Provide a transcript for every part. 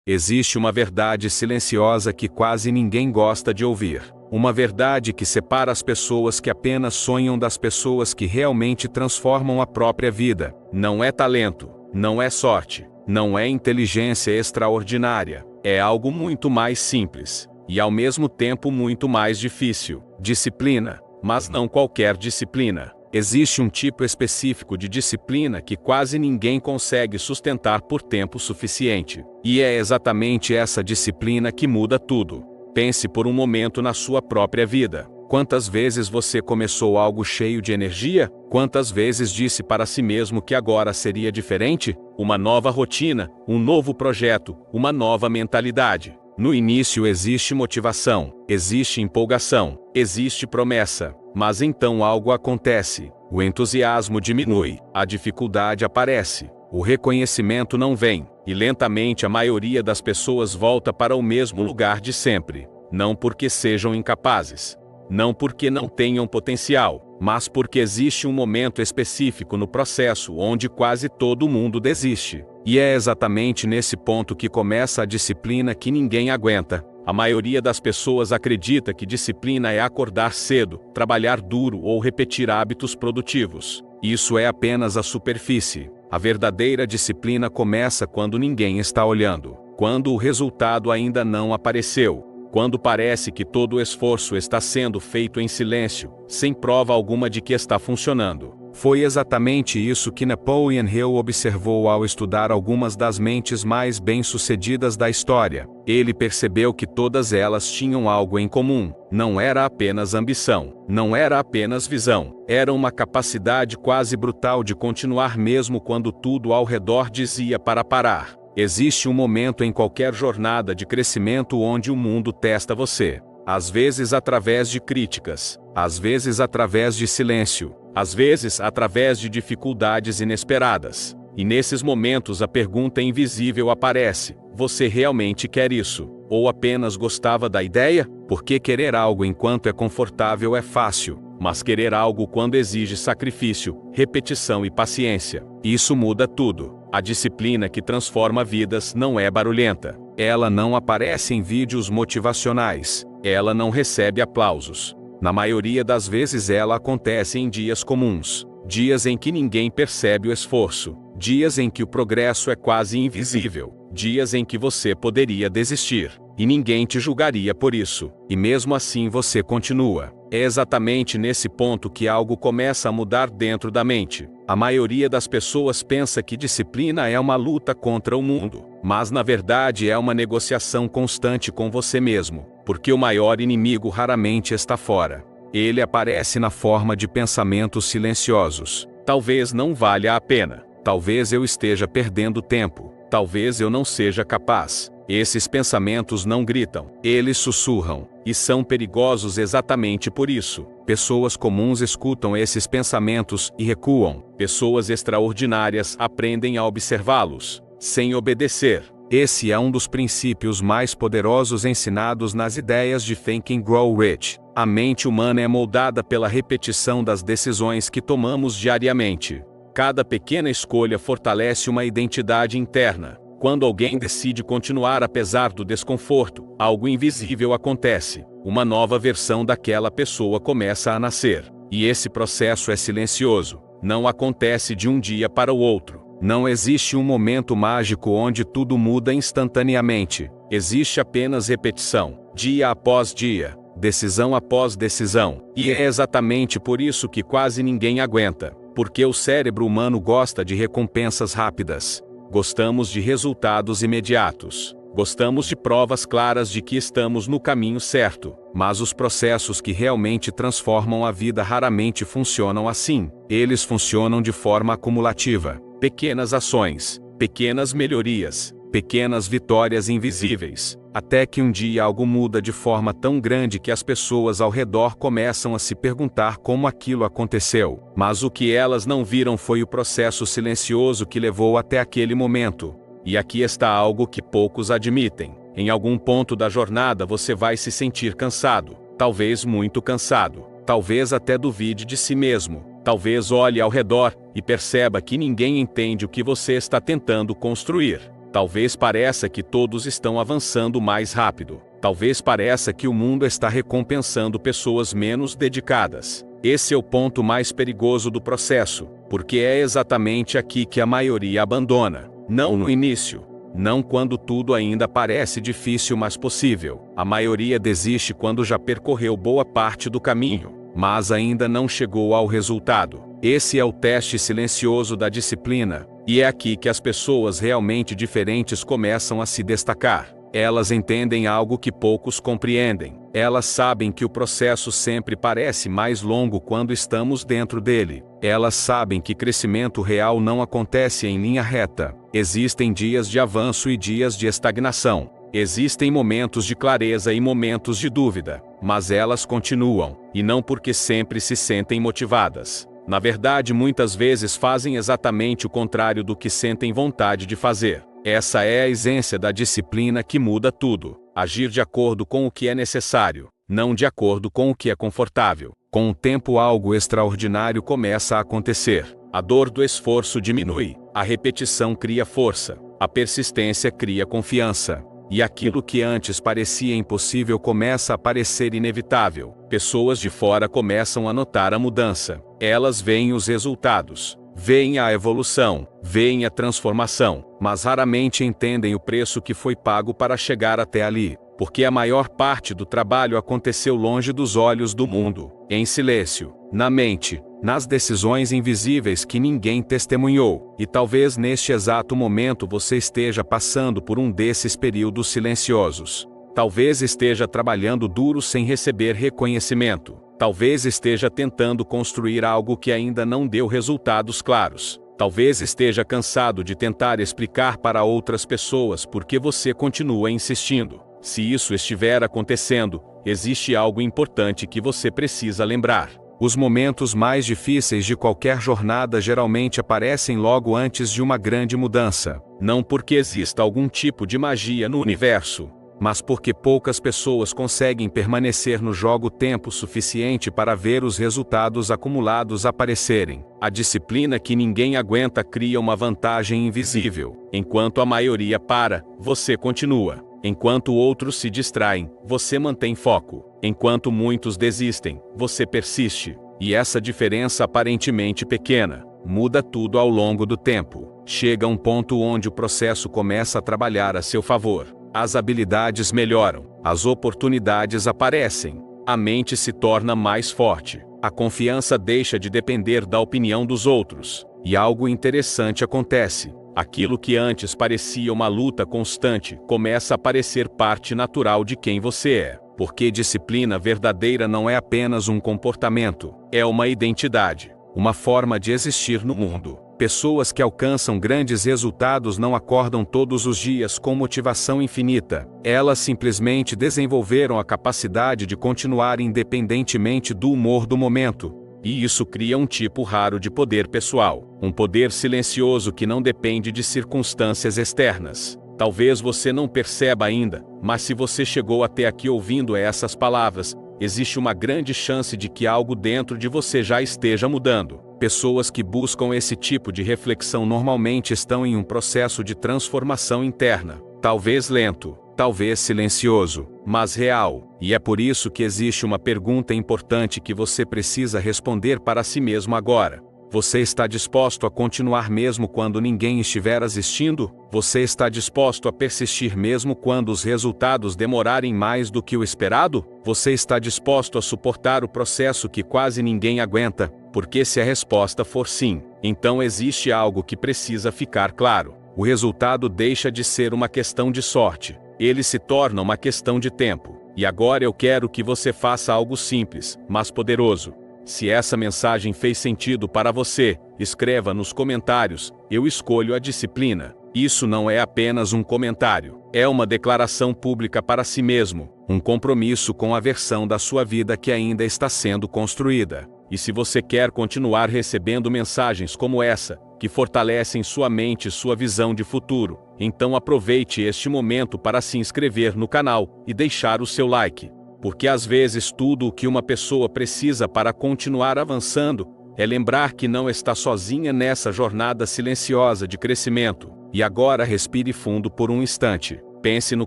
Existe uma verdade silenciosa que quase ninguém gosta de ouvir. Uma verdade que separa as pessoas que apenas sonham das pessoas que realmente transformam a própria vida. Não é talento, não é sorte, não é inteligência extraordinária. É algo muito mais simples. E ao mesmo tempo muito mais difícil. Disciplina, mas não qualquer disciplina. Existe um tipo específico de disciplina que quase ninguém consegue sustentar por tempo suficiente. E é exatamente essa disciplina que muda tudo. Pense por um momento na sua própria vida. Quantas vezes você começou algo cheio de energia? Quantas vezes disse para si mesmo que agora seria diferente? Uma nova rotina, um novo projeto, uma nova mentalidade. No início existe motivação, existe empolgação, existe promessa. Mas então algo acontece. O entusiasmo diminui, a dificuldade aparece, o reconhecimento não vem, e lentamente a maioria das pessoas volta para o mesmo lugar de sempre. Não porque sejam incapazes, não porque não tenham potencial, mas porque existe um momento específico no processo onde quase todo mundo desiste. E é exatamente nesse ponto que começa a disciplina que ninguém aguenta. A maioria das pessoas acredita que disciplina é acordar cedo, trabalhar duro ou repetir hábitos produtivos. Isso é apenas a superfície. A verdadeira disciplina começa quando ninguém está olhando, quando o resultado ainda não apareceu, quando parece que todo o esforço está sendo feito em silêncio, sem prova alguma de que está funcionando. Foi exatamente isso que Napoleon Hill observou ao estudar algumas das mentes mais bem-sucedidas da história. Ele percebeu que todas elas tinham algo em comum. Não era apenas ambição, não era apenas visão, era uma capacidade quase brutal de continuar mesmo quando tudo ao redor dizia para parar. Existe um momento em qualquer jornada de crescimento onde o mundo testa você. Às vezes através de críticas, às vezes através de silêncio, às vezes através de dificuldades inesperadas. E nesses momentos a pergunta invisível aparece: você realmente quer isso? Ou apenas gostava da ideia? Porque querer algo enquanto é confortável é fácil, mas querer algo quando exige sacrifício, repetição e paciência, isso muda tudo. A disciplina que transforma vidas não é barulhenta. Ela não aparece em vídeos motivacionais. Ela não recebe aplausos. Na maioria das vezes ela acontece em dias comuns. Dias em que ninguém percebe o esforço. Dias em que o progresso é quase invisível. Dias em que você poderia desistir. E ninguém te julgaria por isso. E mesmo assim você continua. É exatamente nesse ponto que algo começa a mudar dentro da mente. A maioria das pessoas pensa que disciplina é uma luta contra o mundo. Mas na verdade é uma negociação constante com você mesmo. Porque o maior inimigo raramente está fora. Ele aparece na forma de pensamentos silenciosos. Talvez não valha a pena. Talvez eu esteja perdendo tempo. Talvez eu não seja capaz. Esses pensamentos não gritam, eles sussurram, e são perigosos exatamente por isso. Pessoas comuns escutam esses pensamentos e recuam. Pessoas extraordinárias aprendem a observá-los, sem obedecer. Esse é um dos princípios mais poderosos ensinados nas ideias de Think and Grow Rich. A mente humana é moldada pela repetição das decisões que tomamos diariamente. Cada pequena escolha fortalece uma identidade interna. Quando alguém decide continuar apesar do desconforto, algo invisível acontece. Uma nova versão daquela pessoa começa a nascer. E esse processo é silencioso. Não acontece de um dia para o outro. Não existe um momento mágico onde tudo muda instantaneamente. Existe apenas repetição, dia após dia, decisão após decisão. E é exatamente por isso que quase ninguém aguenta. Porque o cérebro humano gosta de recompensas rápidas. Gostamos de resultados imediatos. Gostamos de provas claras de que estamos no caminho certo. Mas os processos que realmente transformam a vida raramente funcionam assim. Eles funcionam de forma acumulativa. Pequenas ações, pequenas melhorias, pequenas vitórias invisíveis. Até que um dia algo muda de forma tão grande que as pessoas ao redor começam a se perguntar como aquilo aconteceu. Mas o que elas não viram foi o processo silencioso que levou até aquele momento. E aqui está algo que poucos admitem. Em algum ponto da jornada você vai se sentir cansado. Talvez muito cansado. Talvez até duvide de si mesmo. Talvez olhe ao redor e perceba que ninguém entende o que você está tentando construir. Talvez pareça que todos estão avançando mais rápido. Talvez pareça que o mundo está recompensando pessoas menos dedicadas. Esse é o ponto mais perigoso do processo, porque é exatamente aqui que a maioria abandona. Não no início. Não quando tudo ainda parece difícil mas possível. A maioria desiste quando já percorreu boa parte do caminho, mas ainda não chegou ao resultado. Esse é o teste silencioso da disciplina, e é aqui que as pessoas realmente diferentes começam a se destacar. Elas entendem algo que poucos compreendem. Elas sabem que o processo sempre parece mais longo quando estamos dentro dele. Elas sabem que crescimento real não acontece em linha reta. Existem dias de avanço e dias de estagnação. Existem momentos de clareza e momentos de dúvida. Mas elas continuam, e não porque sempre se sentem motivadas. Na verdade, muitas vezes fazem exatamente o contrário do que sentem vontade de fazer. Essa é a essência da disciplina que muda tudo. Agir de acordo com o que é necessário, não de acordo com o que é confortável. Com o tempo, algo extraordinário começa a acontecer. A dor do esforço diminui, a repetição cria força, a persistência cria confiança. E aquilo que antes parecia impossível começa a parecer inevitável. Pessoas de fora começam a notar a mudança. Elas veem os resultados, veem a evolução, veem a transformação, mas raramente entendem o preço que foi pago para chegar até ali, porque a maior parte do trabalho aconteceu longe dos olhos do mundo, em silêncio, na mente, nas decisões invisíveis que ninguém testemunhou. E talvez neste exato momento você esteja passando por um desses períodos silenciosos. Talvez esteja trabalhando duro sem receber reconhecimento. Talvez esteja tentando construir algo que ainda não deu resultados claros. Talvez esteja cansado de tentar explicar para outras pessoas por que você continua insistindo. Se isso estiver acontecendo, existe algo importante que você precisa lembrar. Os momentos mais difíceis de qualquer jornada geralmente aparecem logo antes de uma grande mudança. Não porque exista algum tipo de magia no universo, mas porque poucas pessoas conseguem permanecer no jogo tempo suficiente para ver os resultados acumulados aparecerem. A disciplina que ninguém aguenta cria uma vantagem invisível. Enquanto a maioria para, você continua. Enquanto outros se distraem, você mantém foco. Enquanto muitos desistem, você persiste. E essa diferença aparentemente pequena muda tudo ao longo do tempo. Chega um ponto onde o processo começa a trabalhar a seu favor. As habilidades melhoram, as oportunidades aparecem, a mente se torna mais forte, a confiança deixa de depender da opinião dos outros, e algo interessante acontece. Aquilo que antes parecia uma luta constante começa a parecer parte natural de quem você é, porque disciplina verdadeira não é apenas um comportamento, é uma identidade, uma forma de existir no mundo. Pessoas que alcançam grandes resultados não acordam todos os dias com motivação infinita. Elas simplesmente desenvolveram a capacidade de continuar independentemente do humor do momento. E isso cria um tipo raro de poder pessoal. Um poder silencioso que não depende de circunstâncias externas. Talvez você não perceba ainda, mas se você chegou até aqui ouvindo essas palavras, existe uma grande chance de que algo dentro de você já esteja mudando. Pessoas que buscam esse tipo de reflexão normalmente estão em um processo de transformação interna, talvez lento, talvez silencioso, mas real. E é por isso que existe uma pergunta importante que você precisa responder para si mesmo agora. Você está disposto a continuar mesmo quando ninguém estiver assistindo? Você está disposto a persistir mesmo quando os resultados demorarem mais do que o esperado? Você está disposto a suportar o processo que quase ninguém aguenta? Porque se a resposta for sim, então existe algo que precisa ficar claro. O resultado deixa de ser uma questão de sorte. Ele se torna uma questão de tempo. E agora eu quero que você faça algo simples, mas poderoso. Se essa mensagem fez sentido para você, escreva nos comentários: eu escolho a disciplina. Isso não é apenas um comentário, é uma declaração pública para si mesmo, um compromisso com a versão da sua vida que ainda está sendo construída. E se você quer continuar recebendo mensagens como essa, que fortalecem sua mente e sua visão de futuro, então aproveite este momento para se inscrever no canal e deixar o seu like. Porque às vezes tudo o que uma pessoa precisa para continuar avançando é lembrar que não está sozinha nessa jornada silenciosa de crescimento. E agora respire fundo por um instante. Pense no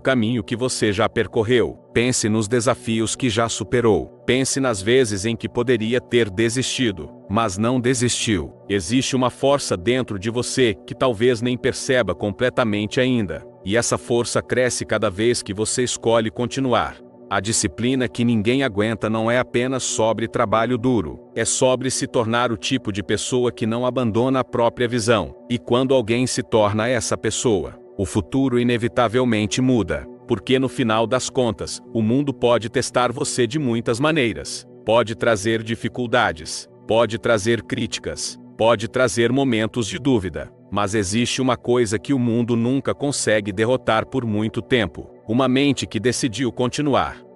caminho que você já percorreu. Pense nos desafios que já superou. Pense nas vezes em que poderia ter desistido, mas não desistiu. Existe uma força dentro de você que talvez nem perceba completamente ainda. E essa força cresce cada vez que você escolhe continuar. A disciplina que ninguém aguenta não é apenas sobre trabalho duro. É sobre se tornar o tipo de pessoa que não abandona a própria visão. E quando alguém se torna essa pessoa, o futuro inevitavelmente muda. Porque no final das contas, o mundo pode testar você de muitas maneiras. Pode trazer dificuldades, pode trazer críticas, pode trazer momentos de dúvida. Mas existe uma coisa que o mundo nunca consegue derrotar por muito tempo: uma mente que decidiu continuar.